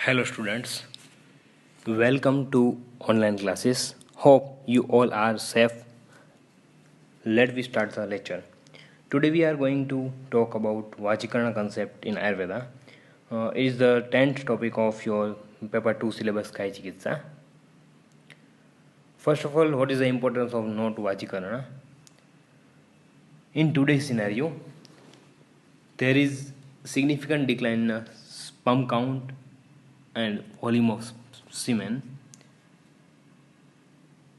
Hello students, welcome to online classes. Hope you all are safe. Let me start the lecture. Today we are going to talk about Vachikarana concept in Ayurveda. It is the 10th topic of your paper 2 syllabus Kai Chikitsa. First of all, what is the importance of note Vachikarana? In today's scenario, there is significant decline in sperm count and volume of semen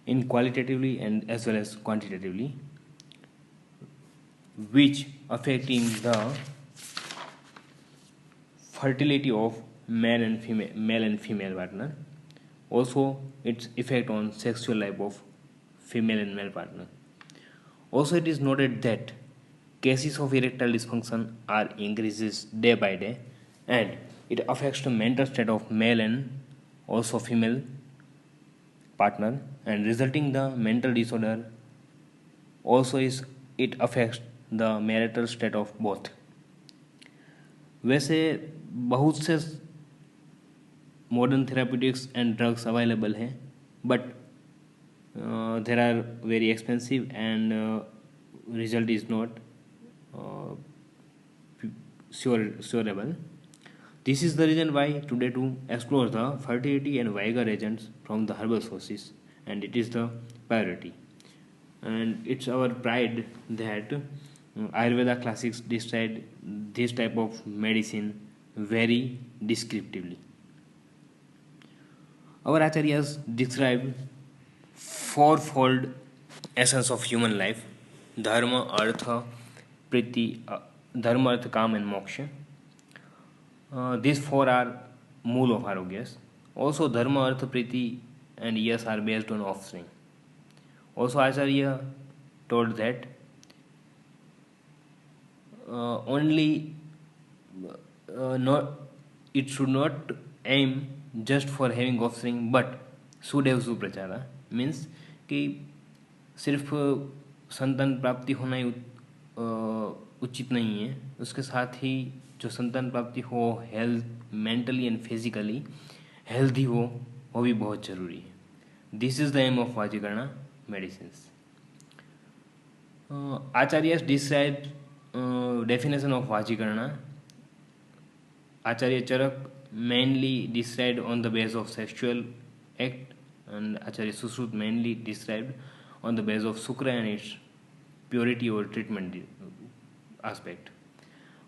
in qualitatively and as well as quantitatively, which affecting the fertility of male and female partner. Also, its effect on sexual life of female and male partner. Also, it is noted that cases of erectile dysfunction are increases day by day, and it affects the mental state of male and also female partner, and resulting the mental disorder also is it affects the marital state of both. वैसे बहुत से modern therapeutics and drugs available हैं, but there are very expensive and result is not surable. This is the reason why today to explore the fertility and vigor agents from the herbal sources, and it is the priority. And it's our pride that Ayurveda classics describe this type of medicine very descriptively. Our acharyas describe fourfold essence of human life: dharma, artha, priti, dharma, artha, kam, and moksha. These four are mool of arogyas. Also, dharma, artha, priti, and yas are based on offspring. Also, Acharya told that only not it should not aim just for having offspring, but सुदेव सुप्रचारा means कि सिर्फ संतान प्राप्ति होना ही उचित नहीं है, उसके साथ ही जो संतान प्राप्ति हो health mentally and physically healthy हो वो भी बहुत ज़रूरी है. This is the aim of वाजीकरणा medicines. Acharyas described definition of Vachikarana. Acharya Charak mainly described on the basis of sexual act, and Acharya Susrut mainly described on the basis of Sukra and its purity or treatment aspect.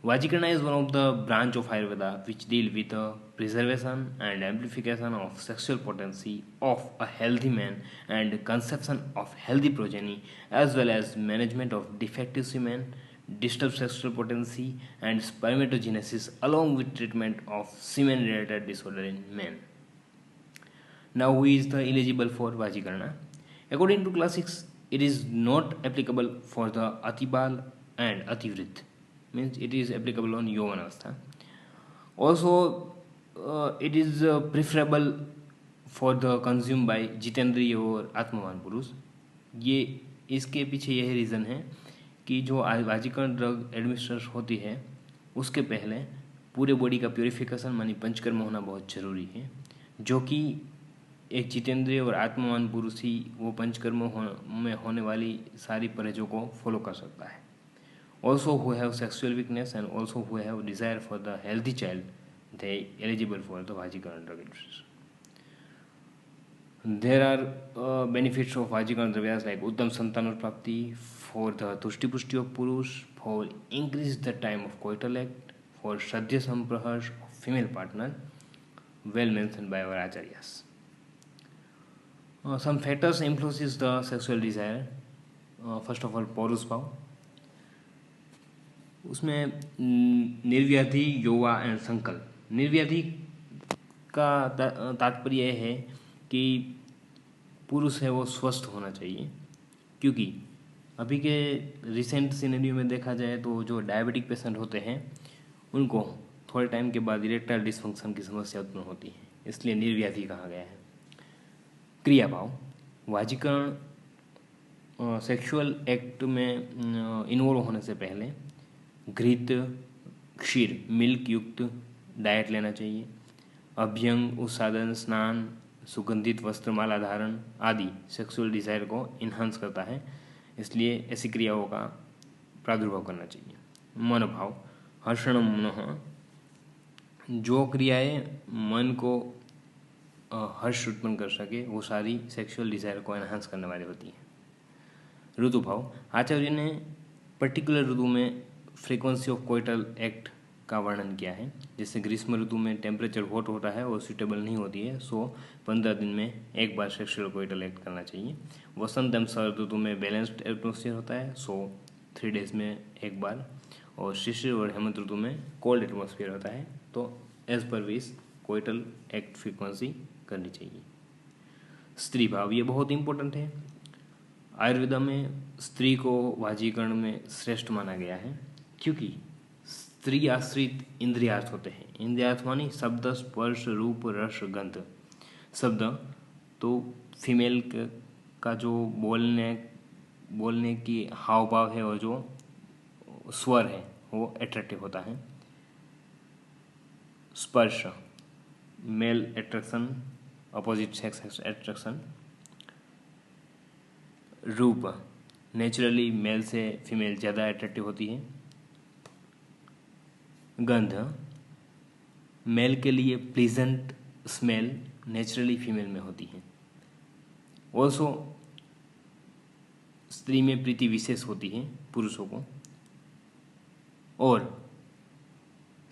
Vachikarana is one of the branch of Ayurveda which deal with the preservation and amplification of sexual potency of a healthy man and conception of healthy progeny, as well as management of defective semen, disturbed sexual potency, and spermatogenesis, along with treatment of semen-related disorder in men. Now, who is the eligible for Vachikarana? According to classics, it is not applicable for the Atibal and Ativrit. Means it is applicable on Yovanavastha. Also, it is preferable for the consumed by जितेंद्रिय और आत्मवान पुरुष. ये इसके पीछे यही reason है कि जो वाजिकरण ड्रग एडमिनिस्ट्रेशन होती है उसके पहले पूरे बॉडी का प्योरीफिकेशन मानी पंचकर्म होना बहुत ज़रूरी है, जो कि एक जितेंद्रिय और आत्मवान पुरुष ही वो पंचकर्म में होने वाली सारी परहेजों को फॉलो कर सकता है. Also, who have sexual weakness and also who have desire for the healthy child, they eligible for the Vachikarana drug administration. There are benefits of Vachikarana dravyas like Uttam Santanar Prapti, for the Tushti Pushti of Purush, for increase the time of coital act, for Shradhya Sampraharsh of female partner, well mentioned by our Acharyas. Some factors influences the sexual desire. First of all, Porus Bhav. उसमें निर्व्याधि, Jehovah and संकल्प. निर्व्याधि का तात्पर्य यह है कि पुरुष है वो स्वस्थ होना चाहिए, क्योंकि अभी के रिसेंट सिनेरियो में देखा जाए तो जो डायबिटिक पेशेंट होते हैं उनको थोड़े टाइम के बाद इरेक्टाइल डिस्फंक्शन की समस्या उत्पन्न होती है, इसलिए निर्व्याधि कहा गया है. क्रियाभाव. वाजिकरण सेक्सुअल एक्ट में इन्वॉल्व होने से पहले घृत, क्षीर, मिल्क युक्त डाइट लेना चाहिए. अभ्यंग, उत्सादन, स्नान, सुगंधित वस्त्रमाला धारण आदि सेक्सुअल डिजायर को इन्हांस करता है, इसलिए ऐसी क्रियाओं का प्रादुर्भाव करना चाहिए। मनोभाव, हर्षणम मनः, जो क्रियाएं मन को हर्ष उत्पन्न कर सके वो सारी सेक्सुअल डिजायर को एनहांस करने वाली होती हैं। ऋतुभाव, आचार्य ने पर्टिकुलर ऋतु में फ्रीक्वेंसी ऑफ कोइटल एक्ट का वर्णन किया है। जैसे ग्रीष्म ऋतु में टेम्परेचर हॉट होता है और सूटेबल नहीं होती है, सो 15 दिन में एक बार सेक्सुअल कोइटल एक्ट करना चाहिए। वसंत एवं शरद ऋतु में बैलेंस्ड एटमोसफियर होता है, सो 3 डेज में एक बार। और शिशिर और हेमंत ऋतु में कोल्ड एटमोसफियर होता है, तो as per wish coital act frequency करनी चाहिए। स्त्री भाव, ये बहुत इंपॉर्टेंट है। आयुर्वेदा में स्त्री को वाजीकरण में श्रेष्ठ माना गया है, क्योंकि स्त्री आश्रित इंद्रियार्थ होते हैं। इंद्रियार्थ मानी शब्द, स्पर्श, रूप, रस, गंध। शब्द तो फीमेल का जो बोलने की हाव भाव है और जो स्वर है वो अट्रैक्टिव होता है। स्पर्श, male attraction, opposite sex attraction. रूप, नेचुरली मेल से फीमेल ज़्यादा अट्रैक्टिव होती है। गंध, मेल के लिए प्लीजेंट स्मेल नेचुरली फीमेल में होती है। ऑल्सो स्त्री में प्रीति विशेष होती है पुरुषों को, और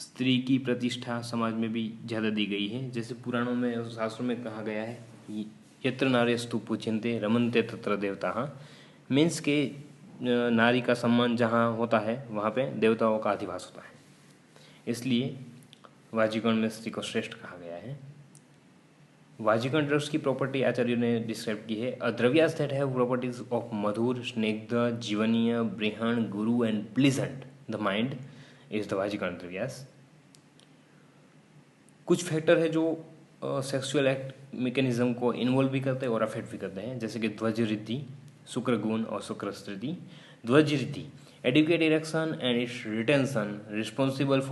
स्त्री की प्रतिष्ठा समाज में भी ज़्यादा दी गई है। जैसे पुराणों में और शास्त्रों में कहा गया है, यत्र नार्यस्तु पूज्यन्ते रमन्ते तत्र देवताः, मीन्स के नारी का सम्मान जहाँ होता है वहाँ पे देवताओं का अधिवास होता है, इसलिए वाजीकरण में स्त्री को श्रेष्ठ कहा गया है। वाजीकरण ड्रग्स की प्रॉपर्टी आचार्य ने डिस्क्राइब की है। द्रव्यास दैट हैव प्रॉपर्टीज ऑफ मधुर, स्निग्ध, जीवनीय, बृहण, गुरु and pleasant the mind is the वाजीकरण द्रव्यास। कुछ फैक्टर है जो सेक्सुअल एक्ट मैकेनिज्म को इन्वॉल्व भी करते हैं और अफेक्ट भी करते हैं, जैसे कि ध्वज रिद्धि, शुक्र गुण और शुक्र स्थिति। ध्वज रिद्धि, adequate erection and its retention responsible for